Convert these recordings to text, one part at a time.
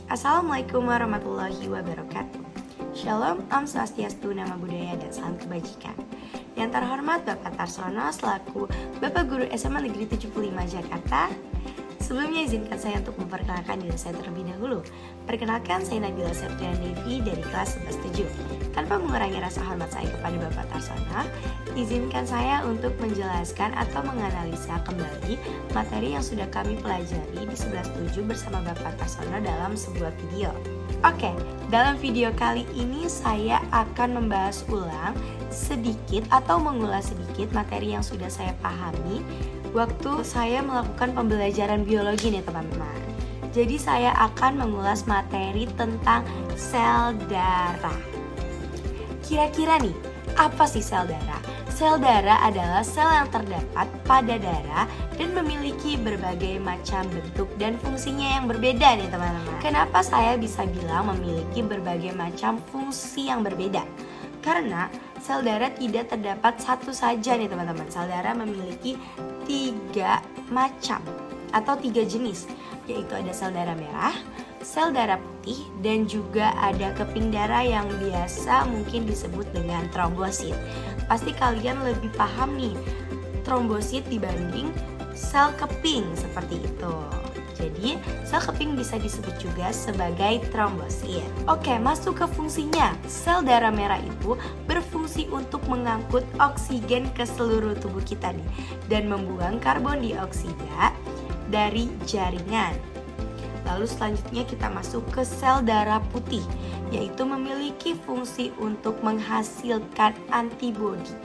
Assalamualaikum warahmatullahi wabarakatuh. Shalom, Om Swastiastu, Nama Budaya, dan salam kebajikan. Yang terhormat Bapak Tarsono selaku Bapak Guru SMA Negeri 75 Jakarta. Sebelumnya izinkan saya untuk memperkenalkan diri saya terlebih dahulu. Perkenalkan, saya Nabila Septriana Devi dari kelas 11-7. Tanpa mengurangi rasa hormat saya kepada Bapak Tarsono, izinkan saya untuk menjelaskan atau menganalisa kembali materi yang sudah kami pelajari di 11-7 bersama Bapak Tarsono dalam sebuah video. Oke, dalam video kali ini saya akan membahas ulang sedikit atau mengulas sedikit materi yang sudah saya pahami waktu saya melakukan pembelajaran biologi nih teman-teman. Jadi saya akan mengulas materi tentang sel darah. Kira-kira nih, apa sih sel darah? Sel darah adalah sel yang terdapat pada darah dan memiliki berbagai macam bentuk dan fungsinya yang berbeda nih teman-teman. Kenapa saya bisa bilang memiliki berbagai macam fungsi yang berbeda? Karena sel darah tidak terdapat satu saja nih teman-teman. Sel darah memiliki 3 macam atau 3 jenis, yaitu ada sel darah merah, sel darah putih, dan juga ada keping darah yang biasa mungkin disebut dengan trombosit. Pasti kalian lebih paham nih trombosit dibanding sel keping seperti itu. Jadi sel keping bisa disebut juga sebagai trombosit. Oke, masuk ke fungsinya. Sel darah merah itu berfungsi untuk mengangkut oksigen ke seluruh tubuh kita nih dan membuang karbon dioksida dari jaringan. Lalu selanjutnya kita masuk ke sel darah putih, yaitu memiliki fungsi untuk menghasilkan antibodi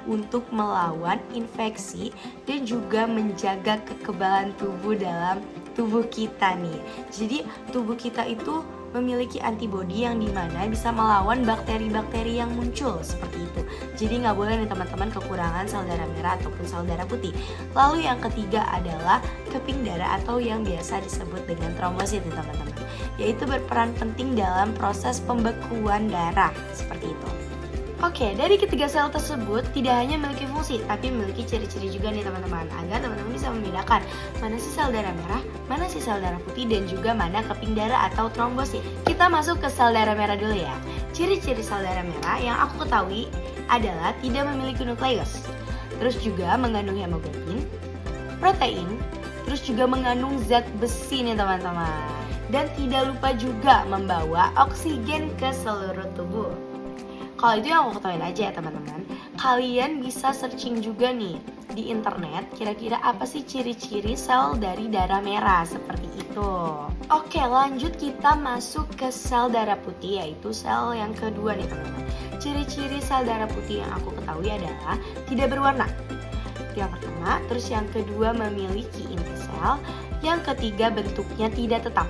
untuk melawan infeksi dan juga menjaga kekebalan tubuh dalam tubuh kita nih. Jadi tubuh kita itu memiliki antibodi yang dimana bisa melawan bakteri-bakteri yang muncul seperti itu. Jadi nggak boleh nih teman-teman kekurangan sel darah merah ataupun sel darah putih. Lalu yang ketiga adalah keping darah atau yang biasa disebut dengan trombosit nih teman-teman, yaitu berperan penting dalam proses pembekuan darah seperti itu. Oke, dari ketiga sel tersebut tidak hanya memiliki fungsi, tapi memiliki ciri-ciri juga nih teman-teman, agar teman-teman bisa membedakan mana sih sel darah merah, mana sih sel darah putih, dan juga mana keping darah atau trombosit. Kita masuk ke sel darah merah dulu ya. Ciri-ciri sel darah merah yang aku ketahui adalah tidak memiliki nukleus, terus juga mengandung hemoglobin, protein, terus juga mengandung zat besi nih teman-teman, dan tidak lupa juga membawa oksigen ke seluruh tubuh. Kalau itu yang aku ketahuin aja ya teman-teman. Kalian bisa searching juga nih di internet, kira-kira apa sih ciri-ciri sel dari darah merah seperti itu. Oke, lanjut kita masuk ke sel darah putih, yaitu sel yang kedua nih teman-teman. Ciri-ciri sel darah putih yang aku ketahui adalah tidak berwarna. Yang pertama, terus yang kedua memiliki inti sel, yang ketiga bentuknya tidak tetap.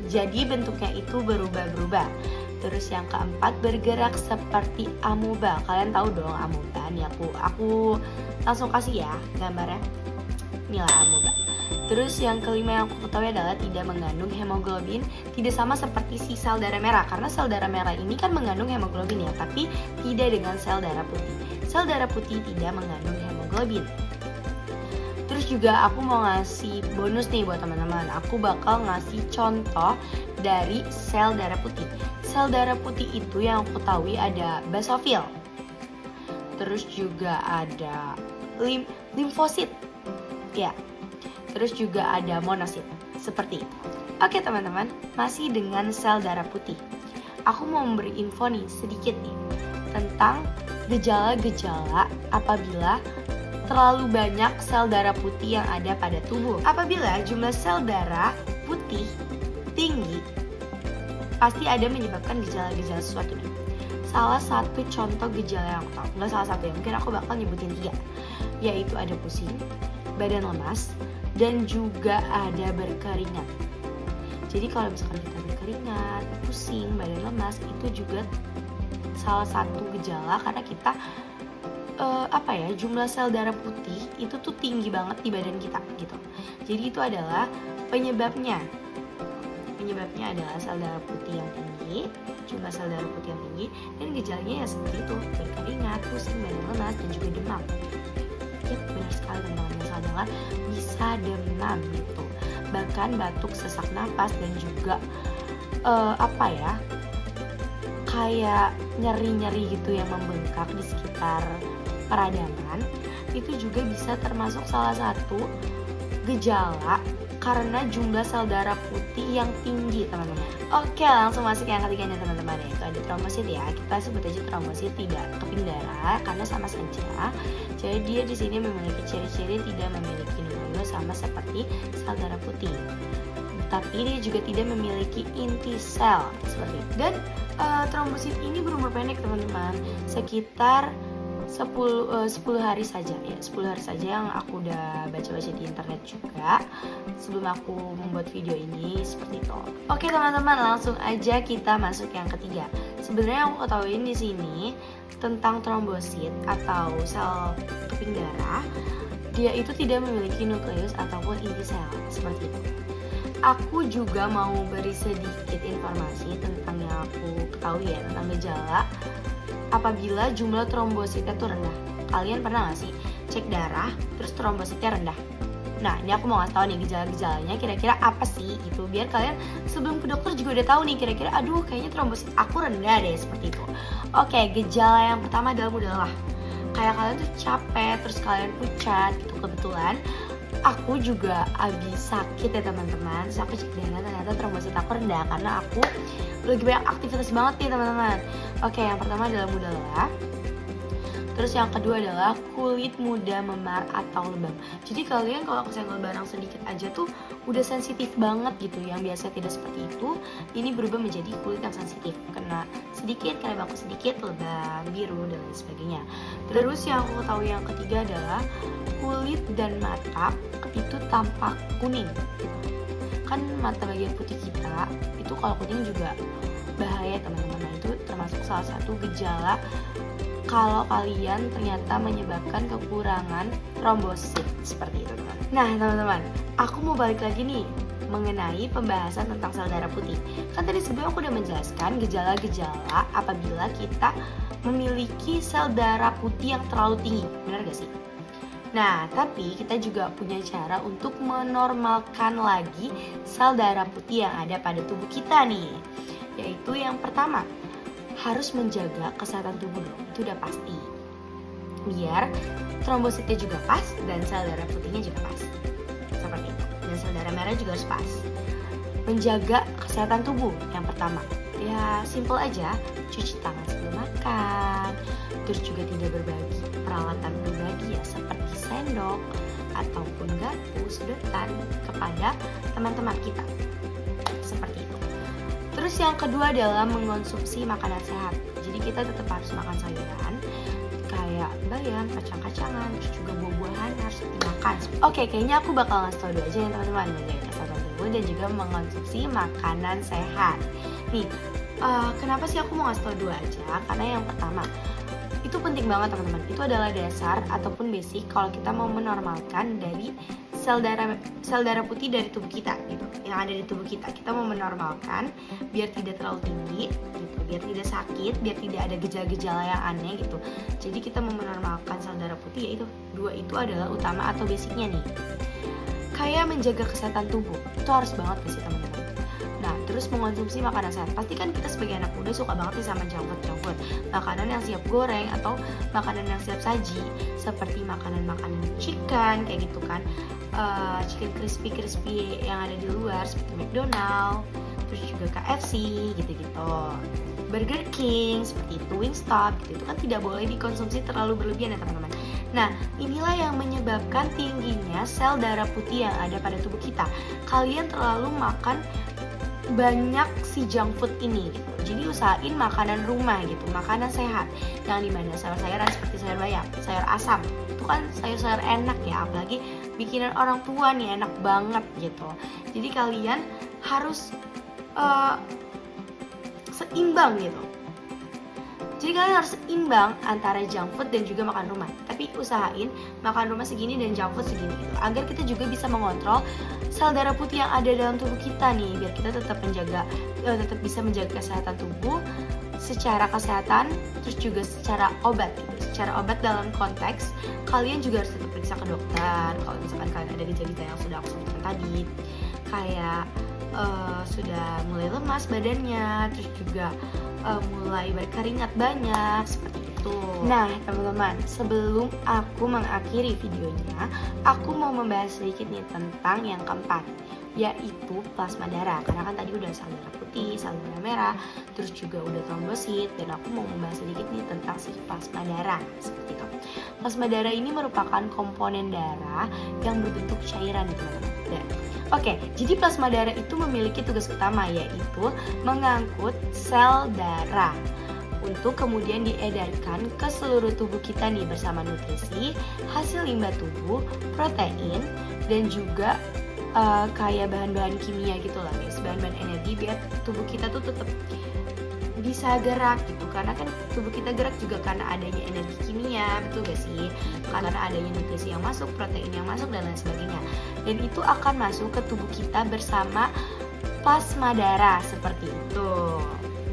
Jadi bentuknya itu berubah-berubah. Terus yang keempat bergerak seperti amoeba. Kalian tahu dong amoeba nih, aku langsung kasih ya gambarnya. Inilah amoeba. Terus yang kelima yang aku ketahui adalah tidak mengandung hemoglobin. Tidak sama seperti si sel darah merah, karena sel darah merah ini kan mengandung hemoglobin ya, tapi tidak dengan sel darah putih. Sel darah putih tidak mengandung hemoglobin. Terus juga aku mau ngasih bonus nih buat teman-teman. Aku bakal ngasih contoh dari sel darah putih. Sel darah putih itu yang aku ketahui ada basofil. Terus juga ada limfosit. Ya. Terus juga ada monosit. Seperti itu. Oke teman-teman, masih dengan sel darah putih. Aku mau memberi info nih sedikit nih tentang gejala-gejala apabila terlalu banyak sel darah putih yang ada pada tubuh. Apabila jumlah sel darah putih tinggi, pasti ada menyebabkan gejala-gejala sesuatu nih. Salah satu contoh gejala yang aku tahu, nggak salah satu ya, mungkin aku bakal nyebutin 3, yaitu ada pusing, badan lemas, dan juga ada berkeringat. Jadi kalau misalkan kita berkeringat, pusing, badan lemas, itu juga salah satu gejala karena kita jumlah sel darah putih itu tuh tinggi banget di badan kita gitu. Jadi itu adalah penyebabnya. Penyebabnya adalah sel darah putih yang tinggi, jumlah sel darah putih yang tinggi, dan gejalanya ya seperti itu, berkeringat, pusing, badan lemas, dan juga demam. Ya benar sekali teman-teman, salah dengar, bisa demam gitu. Bahkan batuk, sesak napas, dan juga apa ya, kayak nyeri-nyeri gitu yang membengkak di sekitar peradangan, itu juga bisa termasuk salah satu gejala karena jumlah sel darah putih yang tinggi, teman-teman. Oke, langsung masuk yang ketiganya, teman-teman, yaitu ada trombosit ya. Kita sebut aja trombosit, tidak keping darah karena sama saja. Jadi dia di sini memiliki ciri-ciri tidak memiliki nukleus sama seperti sel darah putih. Tapi dia juga tidak memiliki inti sel seperti itu. Dan trombosit ini berumur pendek, teman-teman, sekitar 10 hari saja ya, 10 hari saja yang aku udah baca-baca di internet juga sebelum aku membuat video ini seperti itu. Oke, teman-teman, langsung aja kita masuk yang ketiga. Sebenarnya aku ketahuin di sini tentang trombosit atau sel keping darah, dia itu tidak memiliki nukleus ataupun inti sel seperti itu. Aku juga mau beri sedikit informasi tentang yang aku ketahui ya, tentang gejala apabila jumlah trombositnya tuh rendah. Kalian pernah gak sih cek darah terus trombositnya rendah? Nah, ini aku mau ngasih tahu nih gejala-gejalanya kira-kira apa sih gitu, biar kalian sebelum ke dokter juga udah tahu nih kira-kira aduh kayaknya trombosit aku rendah deh, seperti itu. Oke, gejala yang pertama adalah kayak kalian tuh capek terus kalian pucat gitu. Kebetulan aku juga abis sakit ya, teman-teman. Terus aku cek darah, ternyata trombosit aku rendah karena aku lagi banyak aktivitas banget nih, teman-teman. Oke, yang pertama adalah mudah lelah. Terus yang kedua adalah kulit mudah memar atau lebam. Jadi kalian kalau kesenggol barang sedikit aja tuh udah sensitif banget gitu. Yang biasa tidak seperti itu, ini berubah menjadi kulit yang sensitif. Kena sedikit, kena bangku sedikit, lebam, biru, dan lain sebagainya. Terus yang aku tahu yang ketiga adalah kulit dan mata itu tampak kuning. Kan mata bagian putih kita itu kalau kuning juga bahaya, teman-teman. Nah, itu termasuk salah satu gejala kalau kalian ternyata menyebabkan kekurangan trombosit seperti itu, teman. Nah, teman-teman, aku mau balik lagi nih mengenai pembahasan tentang sel darah putih. Kan tadi sebelumnya aku udah menjelaskan gejala-gejala apabila kita memiliki sel darah putih yang terlalu tinggi, benar gak sih? Nah, tapi kita juga punya cara untuk menormalkan lagi sel darah putih yang ada pada tubuh kita nih. Yaitu yang pertama, harus menjaga kesehatan tubuh dong, itu udah pasti. Biar trombositnya juga pas dan sel darah putihnya juga pas. Seperti itu. Dan sel darah merah juga harus pas. Menjaga kesehatan tubuh yang pertama. Ya, simple aja, cuci tangan sebelum makan. Terus juga tidak berbagi peralatan pribadi ya, seperti sendok ataupun garpu, sedotan kepada teman-teman kita. Seperti itu. Terus yang kedua adalah mengonsumsi makanan sehat. Jadi kita tetap harus makan sayuran kayak bayam, kacang-kacangan, terus juga buah-buahan harus dimakan. Oke, kayaknya aku bakal ngasih tau dulu aja ya, teman-teman, menjaga kesehatan tubuh dan juga mengonsumsi makanan sehat. Nih, kenapa sih aku mau ngasih tau dua aja? Karena yang pertama, itu penting banget, teman-teman. Itu adalah dasar ataupun basic kalau kita mau menormalkan dari sel darah putih dari tubuh kita gitu, yang ada di tubuh kita. Kita mau menormalkan biar tidak terlalu tinggi gitu, biar tidak sakit, biar tidak ada gejala-gejala yang aneh gitu. Jadi kita mau menormalkan sel darah putih, yaitu dua itu adalah utama atau basicnya nih. Kayak menjaga kesehatan tubuh, itu harus banget sih, teman-teman. Nah, terus mengonsumsi makanan sehat. Pasti kan kita sebagai anak muda suka banget nih sama junk food, makanan yang siap goreng atau makanan yang siap saji, seperti makanan-makanan chicken kayak gitu kan, chicken crispy yang ada di luar seperti McDonald, terus juga KFC gitu-gitu, Burger King seperti itu, Wingstop gitu. Itu kan tidak boleh dikonsumsi terlalu berlebihan ya, teman-teman. Nah, inilah yang menyebabkan tingginya sel darah putih yang ada pada tubuh kita. Kalian terlalu makan banyak si junk food ini gitu. Jadi usahain makanan rumah gitu, makanan sehat yang dimana sayur-sayuran seperti sayur bayam, sayur asam. Itu kan sayur-sayur enak ya, apalagi bikinan orang tua nih, enak banget gitu. Jadi kalian harus seimbang gitu. Jadi kalian harus seimbang antara junk food dan juga makan rumah. Tapi usahain makan rumah segini dan junk food segini gitu, agar kita juga bisa mengontrol sel darah putih yang ada dalam tubuh kita nih, biar kita tetap bisa menjaga kesehatan tubuh secara kesehatan, terus juga secara obat gitu. Secara obat dalam konteks kalian juga harus tetap periksa ke dokter kalau misalkan kalian ada gejala yang sudah aku sebutkan tadi, kayak sudah mulai lemas badannya, terus juga mulai berkeringat banyak seperti itu. Nah teman-teman, sebelum aku mengakhiri videonya, aku mau membahas sedikit nih tentang yang keempat, yaitu plasma darah. Karena kan tadi udah sel darah putih, sel darah merah, terus juga udah trombosit, dan aku mau membahas sedikit nih tentang si plasma darah seperti itu. Plasma darah ini merupakan komponen darah yang berbentuk cairan nih teman-teman. Oke, jadi plasma darah itu memiliki tugas utama, yaitu mengangkut sel darah untuk kemudian diedarkan ke seluruh tubuh kita nih bersama nutrisi, hasil limbah tubuh, protein, dan juga kayak bahan-bahan kimia gitu lah guys, bahan-bahan energi biar tubuh kita tuh tetap bisa gerak gitu. Karena kan tubuh kita gerak juga karena adanya energi kimia, betul gak sih? Karena adanya nutrisi yang masuk, protein yang masuk, dan lain sebagainya. Dan itu akan masuk ke tubuh kita bersama plasma darah seperti itu.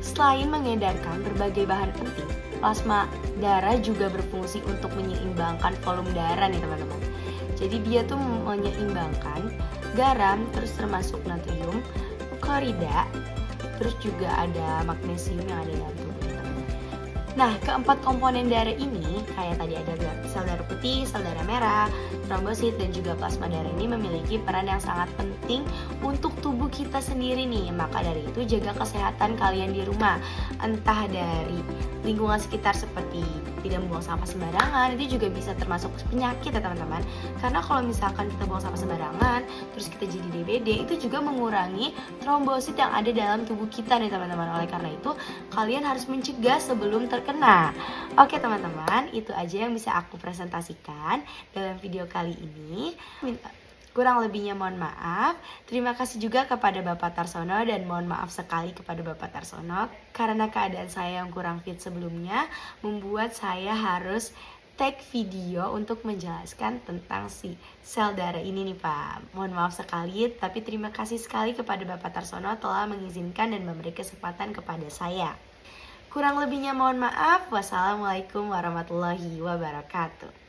Selain mengedarkan berbagai bahan penting, plasma darah juga berfungsi untuk menyeimbangkan volume darah nih teman-teman. Jadi dia tuh menyeimbangkan garam, terus termasuk natrium, klorida, terus juga ada magnesium yang ada dalam tubuh kita. Nah, keempat komponen darah ini, kayak tadi ada sel darah putih, sel darah merah, trombosit, dan juga plasma darah ini memiliki peran yang sangat penting untuk tubuh kita sendiri nih. Maka dari itu jaga kesehatan kalian di rumah, entah dari lingkungan sekitar seperti tidak membuang sampah sembarangan, itu juga bisa termasuk penyakit ya teman-teman. Karena kalau misalkan kita buang sampah sembarangan, terus kita jadi DBD, itu juga mengurangi trombosit yang ada dalam tubuh kita nih teman-teman. Oleh karena itu, kalian harus mencegah sebelum terkena. Oke teman-teman, itu aja yang bisa aku presentasikan dalam video kali ini. Kurang lebihnya mohon maaf. Terima kasih juga kepada Bapak Tarsono, dan mohon maaf sekali kepada Bapak Tarsono karena keadaan saya yang kurang fit sebelumnya membuat saya harus take video untuk menjelaskan tentang si sel darah ini nih Pak. Mohon maaf sekali, tapi terima kasih sekali kepada Bapak Tarsono telah mengizinkan dan memberi kesempatan kepada saya. Kurang lebihnya mohon maaf. Wassalamualaikum warahmatullahi wabarakatuh.